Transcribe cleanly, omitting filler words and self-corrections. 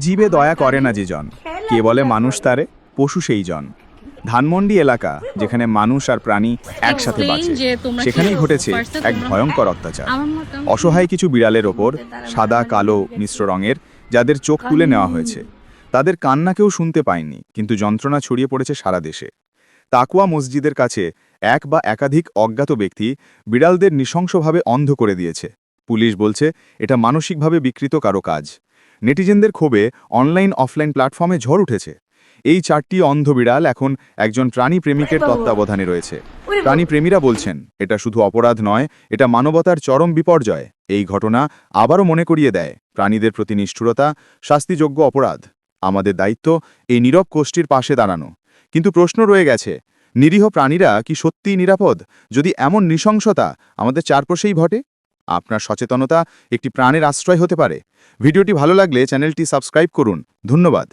জীবে দয়া করে না যে জন, কে বলে মানুষ তারে, পশু সেই জন। ধানমন্ডি এলাকা, যেখানে মানুষ আর প্রাণী একসাথে বাঁচে, সেখানেই ঘটেছে এক ভয়ঙ্কর অত্যাচার। অসহায় কিছু বিড়ালের ওপর, সাদা কালো মিশ্র রঙের, যাদের চোখ তুলে নেওয়া হয়েছে। তাদের কান্না কেউ শুনতে পায়নি, কিন্তু যন্ত্রণা ছড়িয়ে পড়েছে সারা দেশে। তাকুয়া মসজিদের কাছে এক বা একাধিক অজ্ঞাত ব্যক্তি বিড়ালদের নৃশংসভাবে অন্ধ করে দিয়েছে। পুলিশ বলছে এটা মানসিকভাবে বিকৃত কারো কাজ। নেটিজেনদের ক্ষোভে অনলাইন অফলাইন প্ল্যাটফর্মে ঝড় উঠেছে। এই 4টি অন্ধ বিড়াল এখন একজন প্রাণী প্রেমিকের তত্ত্বাবধানে রয়েছে। প্রাণীপ্রেমীরা বলছেন এটা শুধু অপরাধ নয়, এটা মানবতার চরম বিপর্যয়। এই ঘটনা আবারও মনে করিয়ে দেয় প্রাণীদের প্রতি নিষ্ঠুরতা শাস্তিযোগ্য অপরাধ। আমাদের দায়িত্ব এই নীরব গোষ্ঠীর পাশে দাঁড়ানো। কিন্তু প্রশ্ন রয়ে গেছে, নিরীহ প্রাণীরা কি সত্যিই নিরাপদ যদি এমন নৃশংসতা আমাদের চারপাশেই ঘটে? আপনার সচেতনতা একটি প্রাণের আশ্রয় হতে পারে। ভিডিওটি ভালো লাগলে চ্যানেলটি সাবস্ক্রাইব করুন। ধন্যবাদ।